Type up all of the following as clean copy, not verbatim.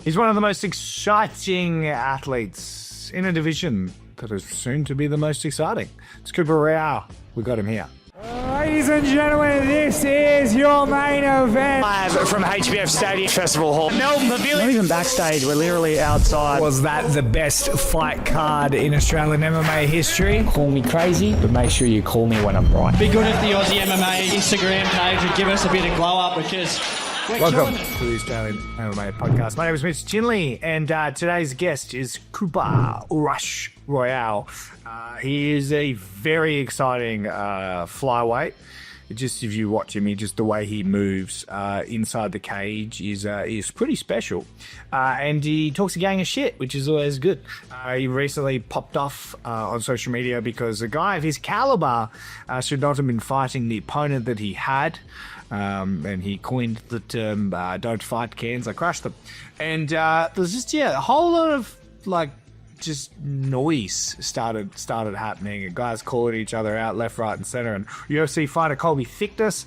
He's one of the most exciting athletes in a division that is soon to be the most exciting. It's Coopar Royal. We got him here. Ladies and gentlemen, this is your main event. Live from HBF Stadium Festival Hall. Melbourne Pavilion. Not even backstage, we're literally outside. Was that the best fight card in Australian MMA history? Call me crazy, but make sure you call me when I'm right. Be good if the Aussie MMA Instagram page would give us a bit of glow up because welcome to the Australian MMA podcast. My name is Mitch Chinley, and today's guest is Coopar Royal. He is a very exciting flyweight. Just if you watch him, just the way he moves inside the cage is pretty special. And he talks a gang of shit, which is always good. He recently popped off on social media because a guy of his caliber should not have been fighting the opponent that he had. And he coined the term "don't fight cans, I crush them." And there's just a whole lot of just noise started happening. Guys calling each other out left, right, and center. And UFC fighter Colby Thicknesse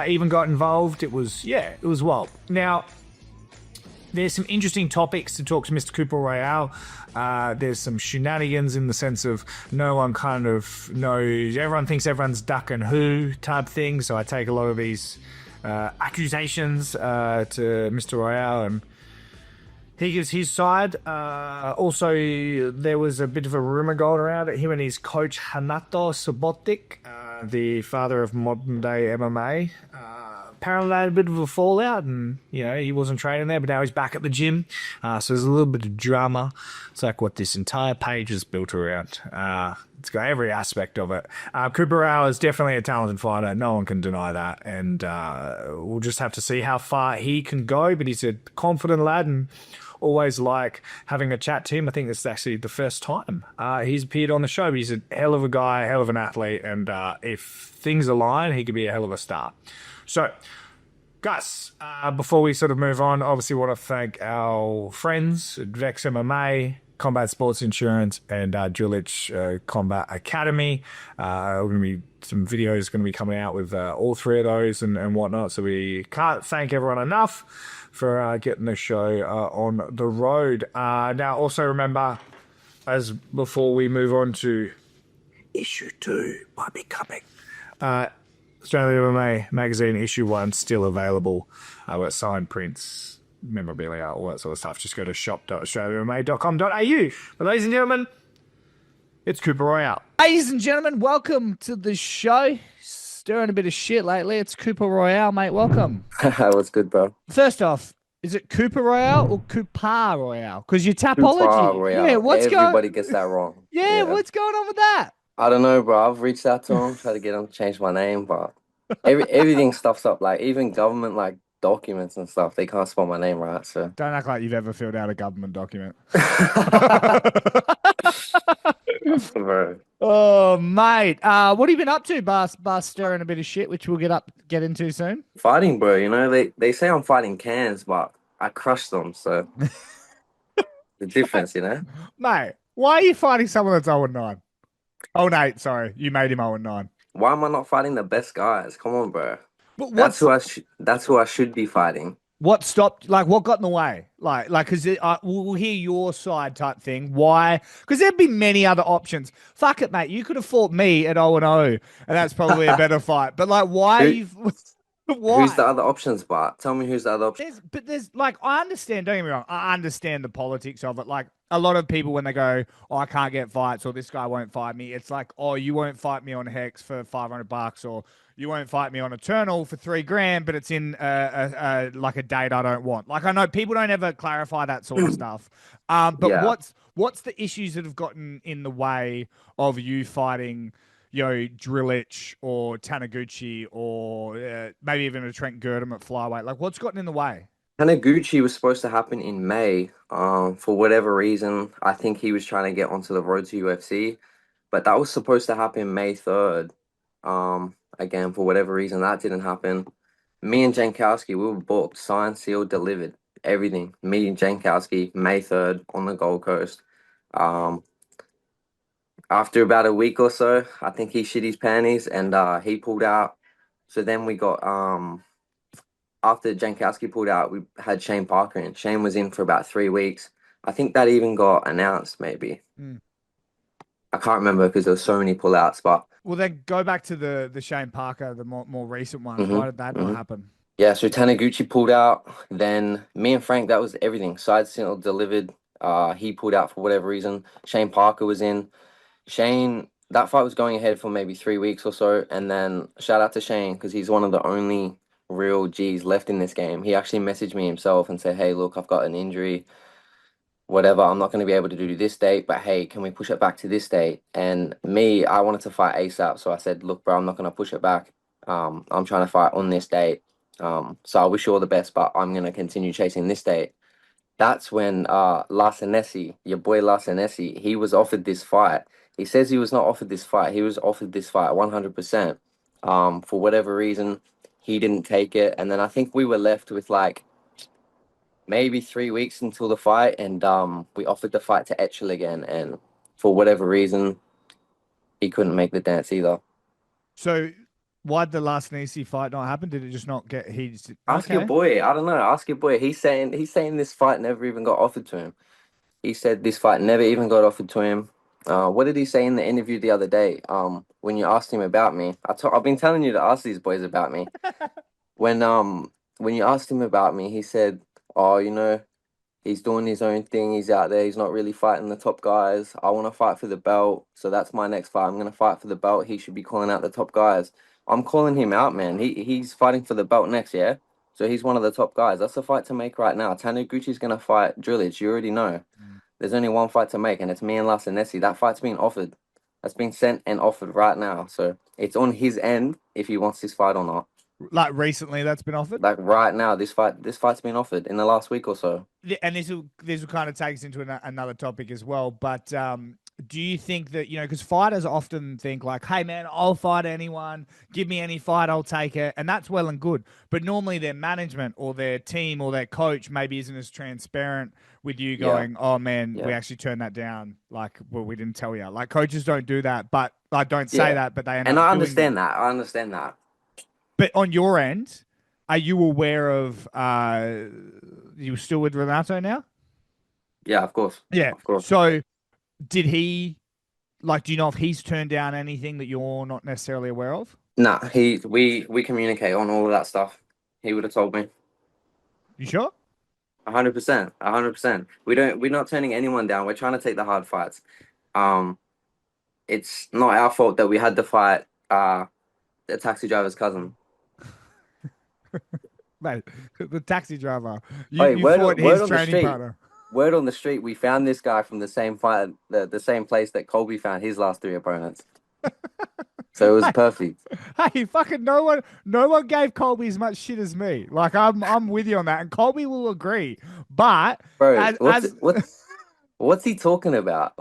even got involved. It was wild. Now, there's some interesting topics to talk to Mr. Coopar Royal. There's some shenanigans in the sense of no one kind of knows. Everyone thinks everyone's duck and who type thing. So I take a lot of these accusations to Mr. Royal, and he gives his side. Also, there was a bit of a rumor going around at him and his coach Renato, Subotic, the father of modern day MMA. Apparently they had a bit of a fallout, and he wasn't training there, but now he's back at the gym. So there's a little bit of drama. It's like what this entire page is built around. It's got every aspect of it. Coopar Royal is definitely a talented fighter. No one can deny that, and we'll just have to see how far he can go. But he's a confident lad, and always like having a chat to him. I think this is actually the first time he's appeared on the show. But he's a hell of a guy, hell of an athlete, and if things align, he could be a hell of a star. So, guys, before we sort of move on, obviously want to thank our friends at Vex MMA, Combat Sports Insurance, and Drillich Combat Academy. Some videos going to be coming out with all three of those and whatnot. So we can't thank everyone enough for getting the show on the road. Now, also remember, as before we move on to issue 2 might be coming. Australian MMA magazine issue 1 still available. With signed prints, memorabilia, all that sort of stuff. Just go to shop.australianmma.com.au. But ladies and gentlemen, it's Coopar Royal. Ladies and gentlemen, welcome to the show. Stirring a bit of shit lately. It's Coopar Royal, mate. Welcome. What's good, bro? First off, is it Coopar Royal or Coopar Royal? Because your tapology. Coopar Royal. Yeah, everybody gets that wrong. Yeah, what's going on with that? I don't know, bro. I've reached out to him, tried to get him to change my name, but everything stuffs up. Like even government documents and stuff, they can't spell my name right. So don't act like you've ever filled out a government document. Bro. Oh, mate. What have you been up to, bar stirring a bit of shit, which we'll get into soon? Fighting, bro. They say I'm fighting cans, but I crushed them. So the difference, Mate, why are you fighting someone that's 0-9? Oh, Nate, sorry. You made him 0-9. Why am I not fighting the best guys? Come on, bro. But that's who I should be fighting. What stopped? What got in the way? Because we'll hear your side type thing. Why? Because there'd be many other options. Fuck it, mate. You could have fought me at 0-0, and that's probably a better fight. But why? Why? Who's the other options, Bart? Tell me who's the other options. There's I understand, don't get me wrong, I understand the politics of it. A lot of people, when they go, oh, I can't get fights, or this guy won't fight me, it's like, oh, you won't fight me on Hex for $500, or you won't fight me on Eternal for $3,000, but it's in a date I don't want. I know people don't ever clarify that sort of stuff. What's the issues that have gotten in the way of you fighting Drillich or Taniguchi or maybe even a Trent Girdham at flyweight? What's gotten in the way? Taniguchi was supposed to happen in May. For whatever reason, I think he was trying to get onto the road to UFC, but that was supposed to happen May 3rd. Again, for whatever reason, that didn't happen. Me and Jankowski, we were booked, signed, sealed, delivered, everything. Me and Jankowski, May 3rd on the Gold Coast. After about a week or so, I think he shit his panties and he pulled out. So then we got after Jankowski pulled out, we had Shane Parker in. Shane was in for about 3 weeks. I think that even got announced, maybe. Mm. I can't remember because there were so many pullouts, but Well, then go back to the Shane Parker, the more recent ones. Mhm, Why did that not mhm. happen? Yeah, so Taniguchi pulled out. Then me and Frank, that was everything. Side Sentinel delivered. He pulled out for whatever reason. Shane Parker was in. Shane, that fight was going ahead for maybe 3 weeks or so. And then shout out to Shane because he's one of the only real G's left in this game. He actually messaged me himself and said, hey, look, I've got an injury. Whatever, I'm not going to be able to do this date, but hey, can we push it back to this date? And me, I wanted to fight ASAP. So I said, look, bro, I'm not going to push it back. I'm trying to fight on this date. So I wish you all the best, but I'm going to continue chasing this date. That's when Larsenesi, your boy Larsenesi, he was offered this fight. He says he was not offered this fight. He was offered this fight 100%. For whatever reason, he didn't take it. And then I think we were left with like maybe 3 weeks until the fight, and we offered the fight to Etchell again, and for whatever reason, he couldn't make the dance either. So why'd the last Nisi fight not happen? Did it just not get? He just, Ask your okay. boy. I don't know. Ask your boy. He's saying this fight never even got offered to him. He said this fight never even got offered to him. What did he say in the interview the other day? When you asked him about me, I've been telling you to ask these boys about me. When you asked him about me, he said, "Oh, you know, he's doing his own thing. He's out there. He's not really fighting the top guys. I want to fight for the belt. So that's my next fight. I'm going to fight for the belt. He should be calling out the top guys." I'm calling him out, man. He's fighting for the belt next, yeah? So he's one of the top guys. That's the fight to make right now. Taniguchi's going to fight Drillage. You already know. There's only one fight to make, and it's me and Larsenesi. That fight's been offered. That's been sent and offered right now. So it's on his end if he wants this fight or not. Like recently, that's been offered. Like right now, this fight's been offered in the last week or so. And this will kind of take us into another topic as well. But do you think that, you know, because fighters often think like, hey man, I'll fight anyone, give me any fight, I'll take it, and that's well and good. But normally their management or their team or their coach maybe isn't as transparent with you going, oh man, we actually turned that down. Like, well, we didn't tell you. Like coaches don't do that, but like don't say that, but they end up I doing understand that. I understand that. But on your end, are you aware of you still with Renato now? Yeah, of course. Yeah. Of course. So did he do you know if he's turned down anything that you're not necessarily aware of? Nah, we communicate on all of that stuff. He would have told me. You sure? 100%. 100%. We're not turning anyone down. We're trying to take the hard fights. It's not our fault that we had to fight the taxi driver's cousin. Mate, the taxi driver. Hey, You fought his training partner. Word on the street, we found this guy from the same fight, the same place that Colby found his last 3 opponents. So it was perfect. Hey, fucking no one gave Colby as much shit as me. Like I'm with you on that, and Colby will agree. But Bro, what's he talking about?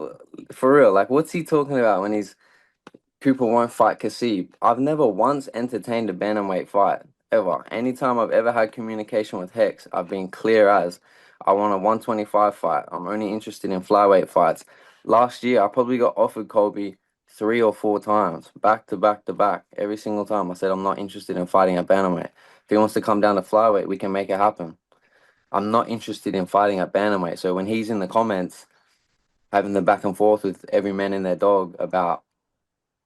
For real, like what's he talking about when Cooper won't fight Kasib? I've never once entertained a bantamweight fight. Ever. Anytime I've ever had communication with Hex, I've been clear as I want a 125 fight. I'm only interested in flyweight fights. Last year, I probably got offered Colby 3 or 4 times, back to back to back. Every single time I said, I'm not interested in fighting at bantamweight. If he wants to come down to flyweight, we can make it happen. I'm not interested in fighting at bantamweight. So when he's in the comments, having the back and forth with every man and their dog about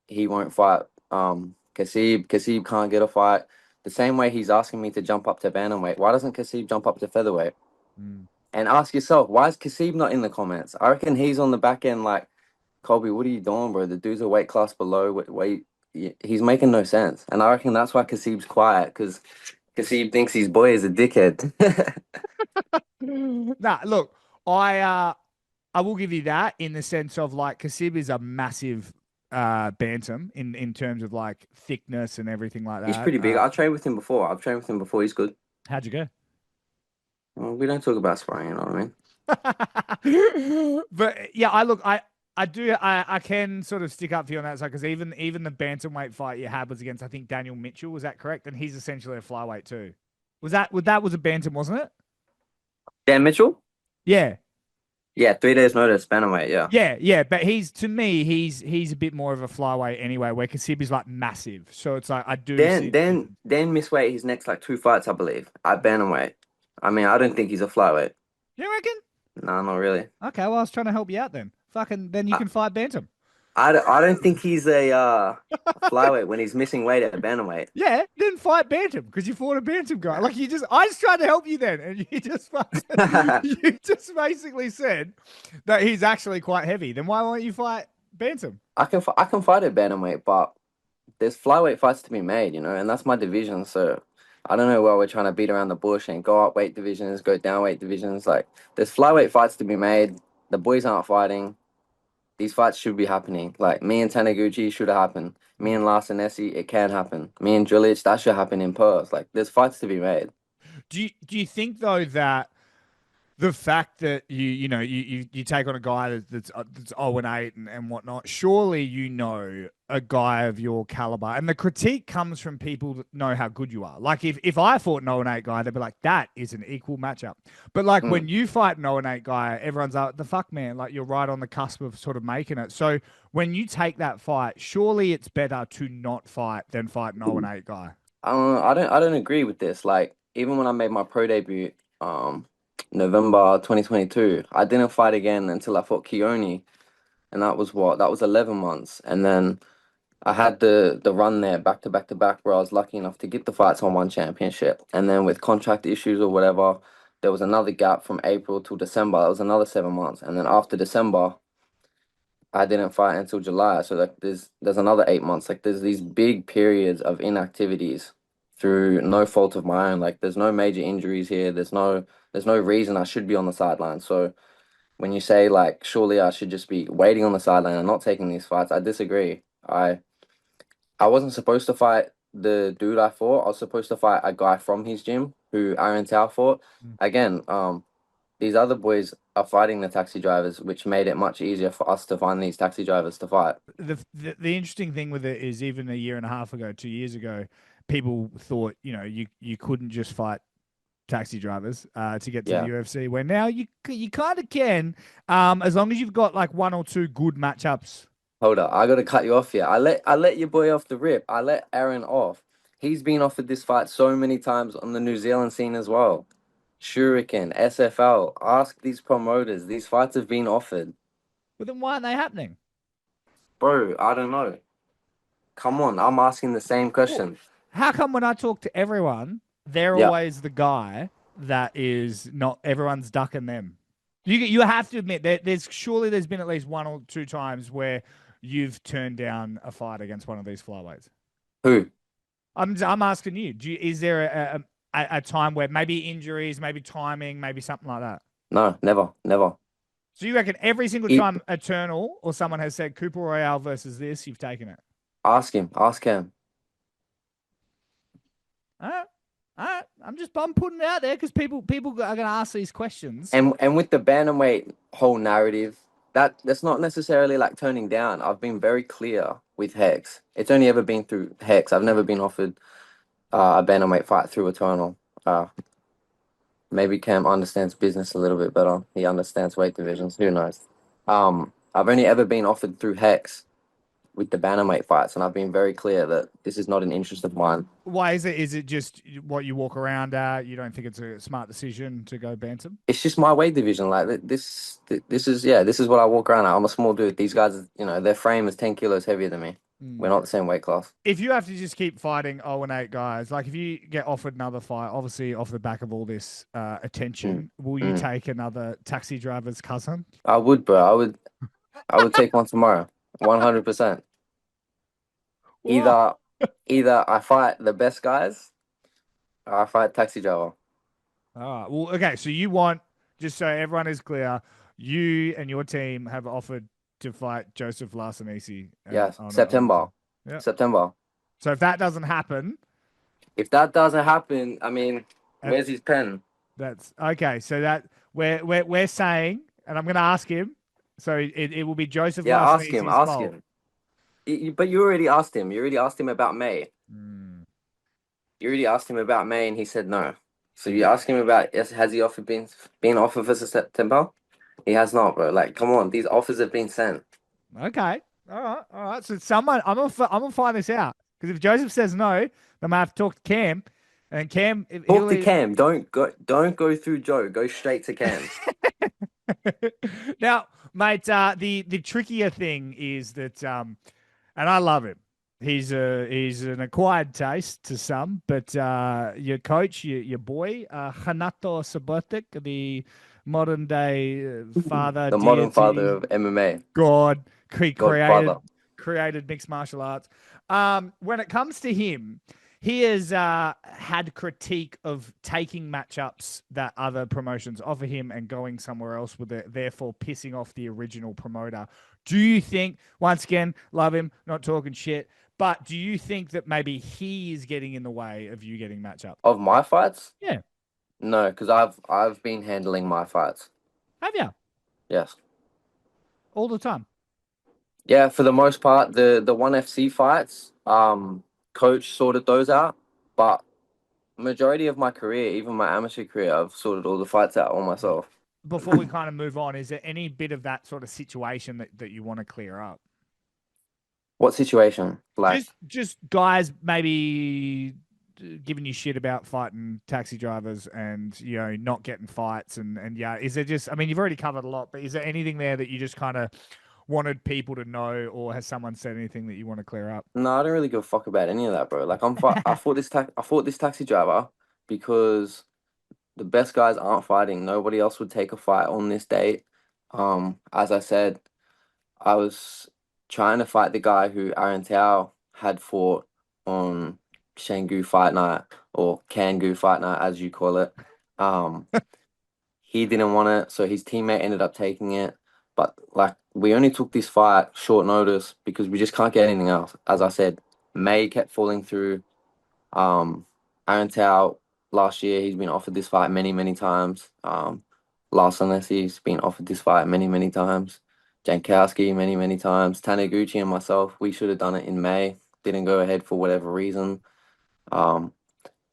he won't fight Kasib can't get a fight. The same way he's asking me to jump up to bantamweight, why doesn't Kasib jump up to featherweight? And ask yourself, why is Kasib not in the comments? I reckon he's on the back end like, Colby, what are you doing, bro? The dude's a weight class below. Wait, he's making no sense. And I reckon that's why Kasib's quiet, because Kasib thinks his boy is a dickhead. Nah, look, I will give you that in the sense of like Kasib is a massive bantam in terms of like thickness and everything like that. He's pretty big. I've trained with him before. He's good. How'd you go? Well, we don't talk about sparring, you know what I mean? But yeah, I can sort of stick up for you on that side because even the bantamweight fight you had was against I think Daniel Mitchell, was that correct? And he's essentially a flyweight too. Was a bantam, wasn't it? Dan Mitchell? Yeah. Yeah, 3 days notice, bantamweight. Yeah. Yeah, but to me, he's a bit more of a flyweight anyway, where Kasibi's like massive. So it's like I do see the difference. Then Missweight his next like 2 fights, I believe. At bantamweight. I mean, I don't think he's a flyweight. You reckon? No, not really. Okay, well I was trying to help you out then. Fucking then you can fight bantam. I don't think he's a flyweight when he's missing weight at bantamweight. Yeah, then fight bantam because you fought a bantam guy. Like I just tried to help you then, and you just you just basically said that he's actually quite heavy. Then why won't you fight bantam? I can fight at bantamweight, but there's flyweight fights to be made, and that's my division. So I don't know why we're trying to beat around the bush and go up weight divisions, go down weight divisions. Like there's flyweight fights to be made. The boys aren't fighting. These fights should be happening. Like me and Taniguchi should have happened. Me and Fernandez, it can happen. Me and Drillich, that should happen in Perth. Like there's fights to be made. Do you think though that the fact that you take on a guy that's 0-8 and whatnot, surely a guy of your caliber, and the critique comes from people that know how good you are. Like if I fought an 0-8 guy, they'd be like, that is an equal matchup. But like when you fight an 0-8 guy, everyone's like, the fuck, man, like you're right on the cusp of sort of making it. So when you take that fight, surely it's better to not fight than fight an 0-8 guy. I don't agree with this. Like even when I made my pro debut, November 2022, I didn't fight again until I fought Keone, and that was 11 months. And then I had the run there back to back to back where I was lucky enough to get the fights on one championship. And then with contract issues or whatever, there was another gap from April till December. That was another 7 months. And then after December, I didn't fight until July. So like there's another 8 months. Like there's these big periods of inactivities through no fault of my own. Like there's no major injuries here. There's no reason I should be on the sideline. So when you say like surely I should just be waiting on the sideline and not taking these fights, I disagree. I wasn't supposed to fight the dude I fought. I was supposed to fight a guy from his gym who Aaron Tao fought. Again, these other boys are fighting the taxi drivers, which made it much easier for us to find these taxi drivers to fight. The interesting thing with it is even a year and a half ago, 2 years ago, people thought, you couldn't just fight taxi drivers to get to the UFC, where now you kind of can, as long as you've got like one or two good matchups. Hold up, I got to cut you off here. I let your boy off the rip. I let Aaron off. He's been offered this fight so many times on the New Zealand scene as well. Shuriken, SFL, ask these promoters. These fights have been offered. But then why aren't they happening? Bro, I don't know. Come on, I'm asking the same question. How come when I talk to everyone, they're always the guy that is not, everyone's ducking them? You have to admit that there's been at least one or two times where you've turned down a fight against one of these flyweights. Who? I'm asking you. Is there a time where maybe injuries, maybe timing, maybe something like that? No, never. So you reckon every single time Eternal or someone has said Coopar Royal versus this, you've taken it? Ask him. All right. I'm putting it out there because people are going to ask these questions. And with the bantamweight whole narrative, that's not necessarily like turning down. I've been very clear with Hex. It's only ever been through Hex. I've never been offered a bantamweight fight through Eternal. Maybe Cam understands business a little bit better. He understands weight divisions. Who knows? I've only ever been offered through Hex with the bantamweight fights, and I've been very clear that this is not an interest of mine. Why is it? Is it just what you walk around at? You don't think it's a smart decision to go bantam? It's just my weight division. Like this is what I walk around at. I'm a small dude. These guys, their frame is 10 kilos heavier than me. We're not the same weight class. If you have to just keep fighting 0-8 guys, like if you get offered another fight, obviously off the back of all this attention, will you take another taxi driver's cousin? I would, bro. I would take one tomorrow. 100%. Either I fight the best guys or I fight taxi driver. Well, okay. So you want, just so everyone is clear, you and your team have offered to fight Joseph Larsenisi. Yes, September. September. So if that doesn't happen... I mean, where's his pen? That's... Okay, so that we're saying, and I'm going to ask him, so it will be Joseph Larsenisi's ask him. But you already asked him. You already asked him about May. You already asked him about May, and he said no. So you ask him about, has he been offered for September? He has not, bro. Like, come on, these offers have been sent. Okay. All right. So someone, I'm gonna find this out because if Joseph says no, then I have to talk to Cam, and Cam, Talk to Cam. Don't go through Joe. Go straight to Cam. Now, mate, the trickier thing is that, and I love him. He's an acquired taste to some, but your coach, your boy, Renato Subotic, the modern day father, The modern deity, father of MMA. God, he Godfather. created mixed martial arts. When it comes to him, he has had critique of taking matchups that other promotions offer him and going somewhere else with it, therefore pissing off the original promoter. Do you think, once again, love him, not talking shit, but do you think that maybe he is getting in the way of you getting matchups? Of my fights? Yeah. No, because I've been handling my fights. Have you? Yes. All the time? Yeah, for the most part, the ONE FC fights, coach sorted those out. But majority of my career, even my amateur career, I've sorted all the fights out all myself. Before we kind of move on, is there any bit of that sort of situation that you want to clear up? What situation? Like, Just guys maybe giving you shit about fighting taxi drivers and not getting fights and yeah, is there just, I mean, you've already covered a lot, but is there anything there that you just kind of wanted people to know, or has someone said anything that you want to clear up? no, I don't really give a fuck about any of that, bro. Like, I fought this taxi driver because the best guys aren't fighting. Nobody else would take a fight on this date. As I said, I was trying to fight the guy who Aaron Tao had fought on Shanggu Fight Night, or Kangoo Fight Night, as you call it. He didn't want it, so his teammate ended up taking it. But like, we only took this fight short notice because we just can't get anything else. As I said, May kept falling through. Aaron Tao last year, he's been offered this fight many, many times. Larson Leslie's been offered this fight many, many times. Jankowski many, many times. Taniguchi and myself, we should have done it in May. Didn't go ahead for whatever reason.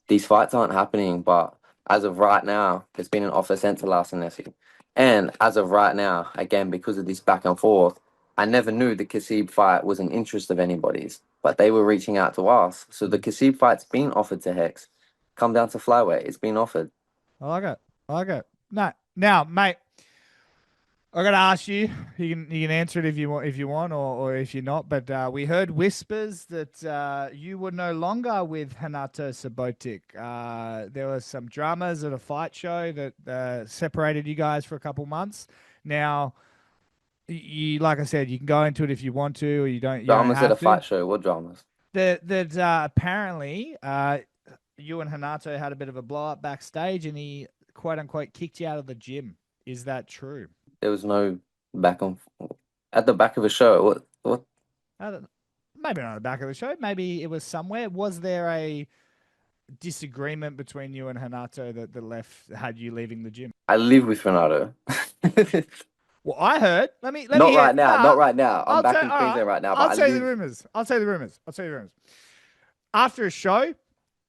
These fights aren't happening, but as of right now, there's been an offer sent to Larson Leslie. And as of right now, again, because of this back and forth, I never knew the Kasib fight was an interest of anybody's, but they were reaching out to us. So the Kasib fight's been offered to Hex. Come down to flyweight. It's been offered. I like it. No, now, mate, I got to ask you. You can answer it if you want, or if you're not. But we heard whispers that you were no longer with Renato Subotic. There was some dramas at a fight show that separated you guys for a couple months. Now, you like I said, you can go into it if you want to, or you don't. Dramas at a fight show. What dramas? That apparently you and Renato had a bit of a blow up backstage, and he quote unquote kicked you out of the gym. Is that true? There was no at the back of a show. What? Maybe not at the back of the show. Maybe it was somewhere. Was there a disagreement between you and Renato that had you leaving the gym? I live with Renato. Well, I heard. Let me. Not hear, right now. Not right now. I'm back in all Queensland right now. I'll tell you the rumors. I'll tell you the rumors. After a show,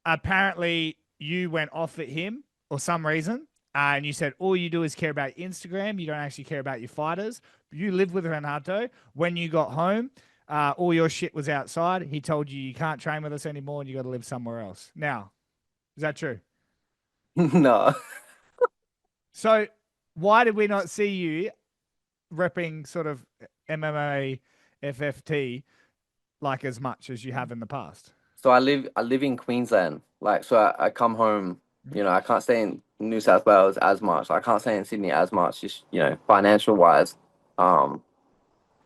apparently you went off at him for some reason. And you said all you do is care about Instagram. You don't actually care about your fighters. You live with Renato. When you got home, all your shit was outside. He told you can't train with us anymore and you got to live somewhere else. Now, is that true? No. So why did we not see you repping sort of MMAFFT like as much as you have in the past? So I live in Queensland. Like, so I come home. I can't stay in New South Wales as much. I can't stay in Sydney as much, just, financial wise.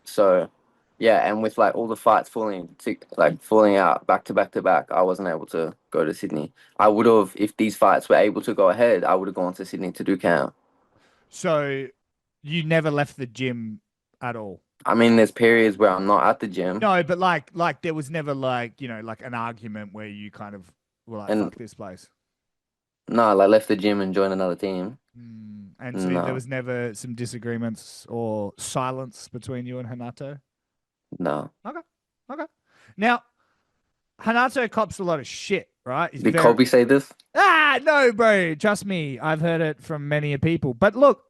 So yeah, and with like all the fights falling out back to back to back, I wasn't able to go to Sydney. I would have, if these fights were able to go ahead, I would have gone to Sydney to do camp. So you never left the gym at all? I mean, there's periods where I'm not at the gym. No, but like there was never like an argument where you kind of were like, fuck this place. No, I left the gym and joined another team. And so there was never some disagreements or silence between you and Renato? No. Okay. Now, Renato cops a lot of shit, right? Did Colby say this? No, bro. Trust me. I've heard it from many people. But look,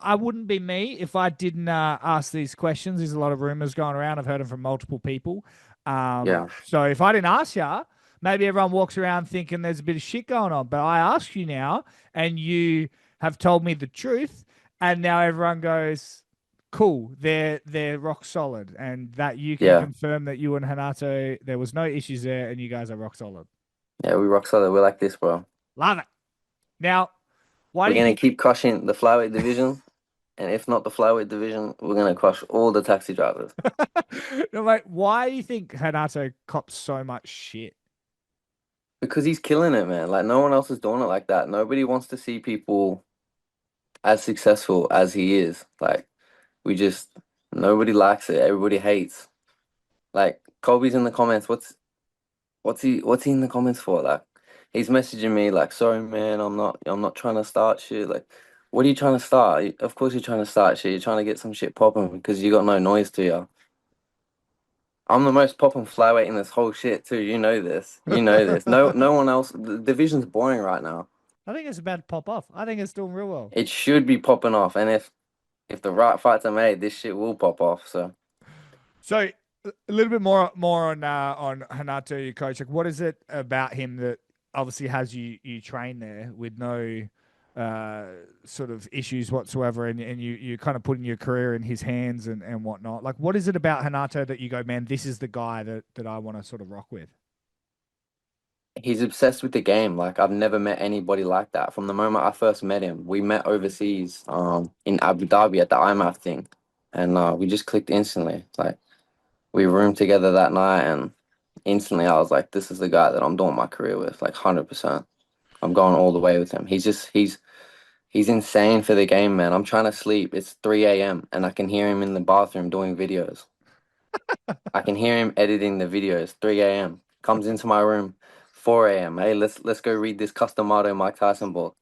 I wouldn't be me if I didn't ask these questions. There's a lot of rumors going around. I've heard them from multiple people. Yeah. So if I didn't ask you, maybe everyone walks around thinking there's a bit of shit going on. But I ask you now, and you have told me the truth, and now everyone goes, "Cool, they're rock solid," and that you can Yeah. confirm that you and Renato, there was no issues there, and you guys are rock solid. Yeah, we rock solid. We're like this, bro. Love it. Now, why We're do you gonna think? keep crushing the flyweight division, and if not the flyweight division, we're gonna crush all the taxi drivers. No, mate, why do you think Renato cops so much shit? Because he's killing it, man. Like no one else is doing it like that. Nobody wants to see people as successful as he is. Like we just nobody likes it. Everybody hates. Like Colby's in the comments. What's he in the comments for? Like he's messaging me like, sorry man, I'm not trying to start shit. Like, what are you trying to start? Of course you're trying to start shit. You're trying to get some shit popping because you got no noise to you. I'm the most popping flyweight in this whole shit too. You know this. You know this. No one else. The division's boring right now. I think it's about to pop off. I think it's doing real well. It should be popping off, and if the right fights are made, this shit will pop off. So So a little bit more on Renato, your coach. Like, what is it about him that obviously has you train there with no sort of issues whatsoever, and you kind of putting your career in his hands and whatnot. Like, what is it about Renato that you go, man, this is the guy that I want to sort of rock with? he's obsessed with the game. Like I've never met anybody like that. From the moment I first met him, we met overseas, in Abu Dhabi at the IMMAF thing, and we just clicked instantly. Like we roomed together that night, and instantly I was like, this is the guy that I'm doing my career with. Like 100%. I'm going all the way with him. He's insane for the game, man. I'm trying to sleep. It's 3 a.m. and I can hear him in the bathroom doing videos. I can hear him editing the videos. 3 a.m. Comes into my room, 4 a.m. Hey, let's go read this Customato Mike Tyson book.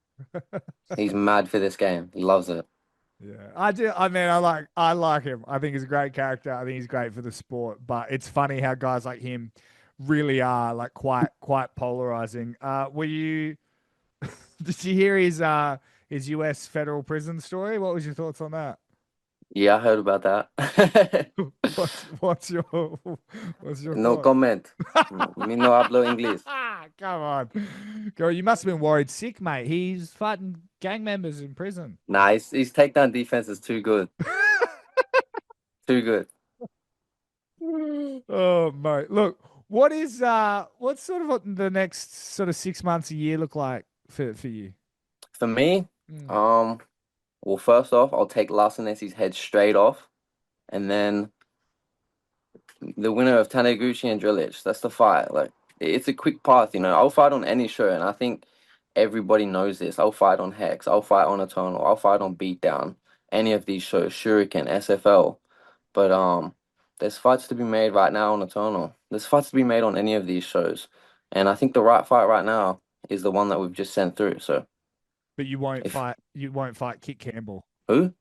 He's mad for this game. He loves it. Yeah, I do. I mean, I like him. I think he's a great character. I think he's great for the sport. But it's funny how guys like him really are like quite polarizing. Were you? Did you hear his U.S. federal prison story? What was your thoughts on that? Yeah, I heard about that. What's your No thought? comment. Me no hablo inglés. Come on, girl. You must have been worried sick, mate. He's fighting gang members in prison. Nah, his takedown defense is too good. Too good. Oh, mate. Look, what's sort of what the next sort of 6 months, a year look like for you? For me, Mm. well, first off, I'll take Larsenesi's head straight off, and then the winner of Taniguchi and Drillich. That's the fight. Like it's a quick path, you know. I'll fight on any show, and I think everybody knows this. I'll fight on Hex. I'll fight on Eternal. I'll fight on Beatdown. Any of these shows, Shuriken, SFL. But there's fights to be made right now on Eternal. There's fights to be made on any of these shows, and I think the right fight right now is the one that we've just sent through. So But you won't if fight. You won't fight Kit Campbell, who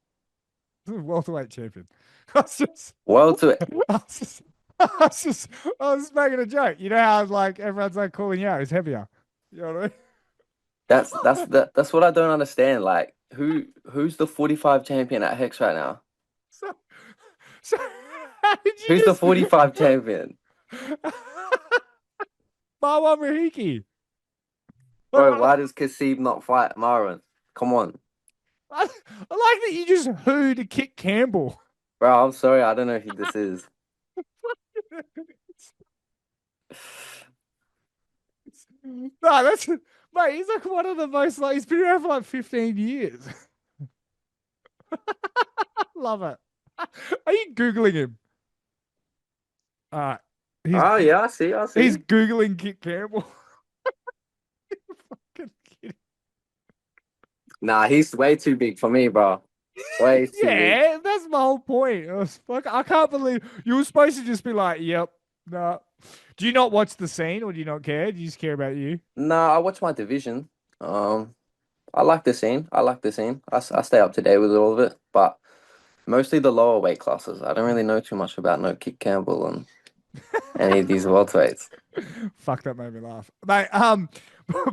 welterweight champion. I was just, well to I was just, I was just making a joke. You know how like everyone's like calling you out, he's heavier. You know what I mean? that's what I don't understand. Like who's the 45 champion at Hex right now? So, so how did you Who's the just 45 champion? Marwan Rahiki? Bro, why does Kasib not fight Maran? Come on. I like that you just hooed Kit Campbell. Bro, I'm sorry, I don't know who this is. No, that's mate. He's like one of the most like he's been around for like 15 years. Love it. Are you googling him? He's Oh yeah, I see. he's googling Kit Campbell. Fucking kidding. Nah, he's way too big for me, bro. Way too big. Yeah, that's my whole point. I can't believe you were supposed to just be like, "Yep, no." Do you not watch the scene, or do you not care? Do you just care about you? Nah, I watch my division. I like the scene. I stay up to date with all of it, but mostly the lower weight classes. I don't really know too much about no Kick Campbell and any of these welterweights. Fuck, that made me laugh, mate.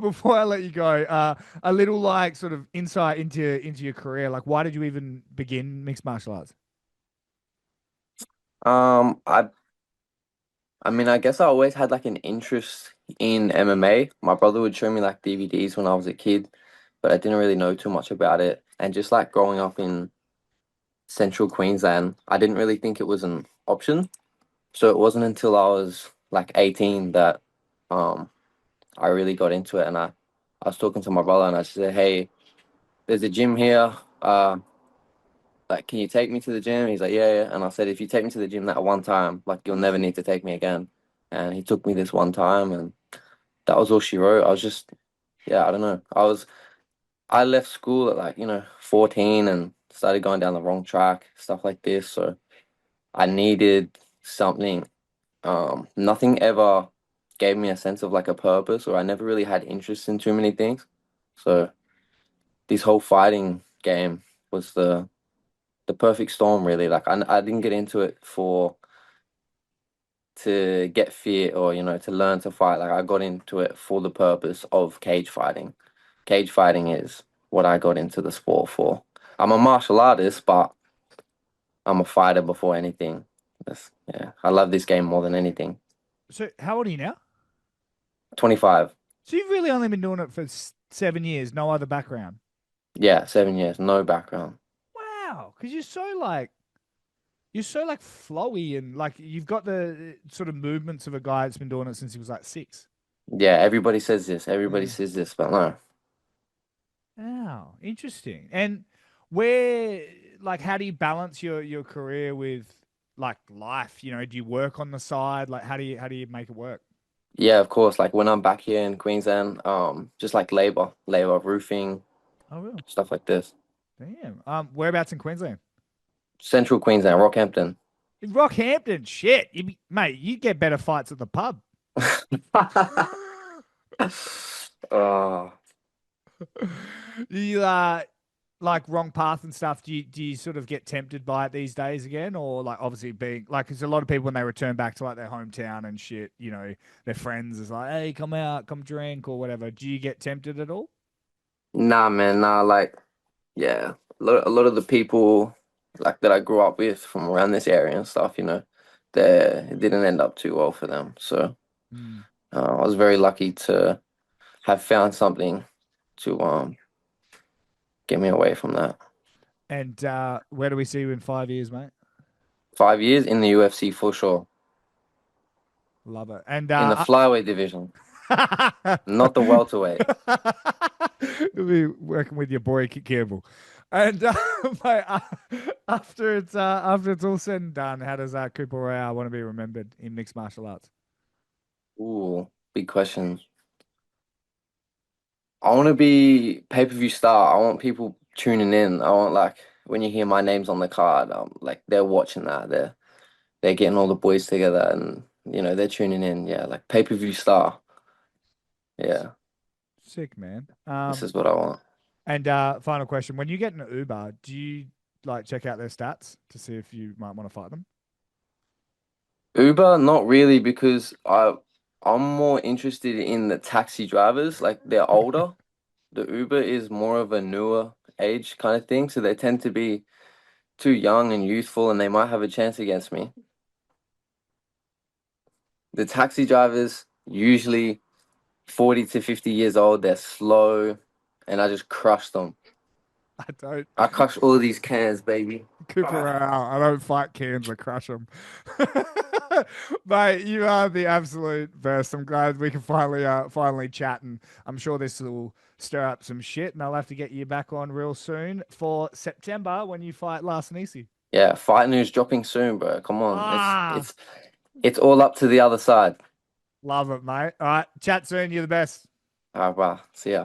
Before I let you go, a little like sort of insight into your career. Like, why did you even begin mixed martial arts? I mean, I guess I always had like an interest in MMA. My brother would show me like DVDs when I was a kid, but I didn't really know too much about it. And just like growing up in central Queensland, I didn't really think it was an option. So it wasn't until I was like 18 that um I really got into it. And I was talking to my brother and I said, "Hey, there's a gym here. Like, can you take me to the gym?" He's like, "Yeah, yeah." And I said, "If you take me to the gym that one time, like, you'll never need to take me again." And he took me this one time, and that was all she wrote. I was just, yeah, I don't know. I left school at like, 14 and started going down the wrong track, stuff like this. So I needed something. Nothing ever gave me a sense of like a purpose, or I never really had interest in too many things. So this whole fighting game was the perfect storm, really. Like I didn't get into it to get fit or to learn to fight. Like I got into it for the purpose of cage fighting. Cage fighting is what I got into the sport for. I'm a martial artist, but I'm a fighter before anything. Yeah, I love this game more than anything. So, how old are you now? 25. So you've really only been doing it for 7 years, no other background. Yeah, 7 years, no background. Wow, because you're so like flowy and like you've got the sort of movements of a guy that's been doing it since he was like 6. Yeah, everybody says this. Everybody Yeah. says this, but no. Wow, interesting. And where, like, how do you balance your career with like life? Do you work on the side? Like, how do you make it work? Yeah, of course. Like when I'm back here in Queensland, just like labor, roofing, Oh, really? stuff like this. Damn. Whereabouts in Queensland? Central Queensland, Rockhampton. In Rockhampton. Shit, mate, you get better fights at the pub. Oh, You like wrong path and stuff. Do you sort of get tempted by it these days again, or like obviously being like, because a lot of people when they return back to like their hometown and shit, their friends is like, hey, come out, come drink or whatever. Do you get tempted at all? nah, man, nah. Like, yeah, a lot of the people like that I grew up with from around this area and stuff, it didn't end up too well for them. So Mm. I was very lucky to have found something to get me away from that. And where do we see you in 5 years, mate? 5 years in the UFC for sure, Love it. And in the flyweight division, not the welterweight. you'll be working with your boy Campbell. And mate, after it's all said and done, how does Coopar Royal want to be remembered in mixed martial arts? Ooh, big question. I want to be pay-per-view star. I want people tuning in. I want like when you hear my name's on the card, like they're watching that. They're getting all the boys together and they're tuning in. Yeah, like pay-per-view star. Yeah, Sick, man. this is what I want. And final question: when you get an Uber, do you like check out their stats to see if you might want to fight them? Uber, not really, because I'm more interested in the taxi drivers. Like they're older. The Uber is more of a newer age kind of thing, so they tend to be too young and youthful, and they might have a chance against me. The taxi drivers usually 40 to 50 years old. They're slow, and I just crush them. I don't. I crush all these cans, baby. Cooper out. I don't fight cans. I crush them. Mate, you are the absolute best. I'm glad we can finally chat, and I'm sure this will stir up some shit. And I'll have to get you back on real soon for September when you fight Last Nisi. Yeah, fight news dropping soon, bro. Come on, Ah, it's all up to the other side. love it, mate. All right, chat soon. You're the best. All right, bro. See ya.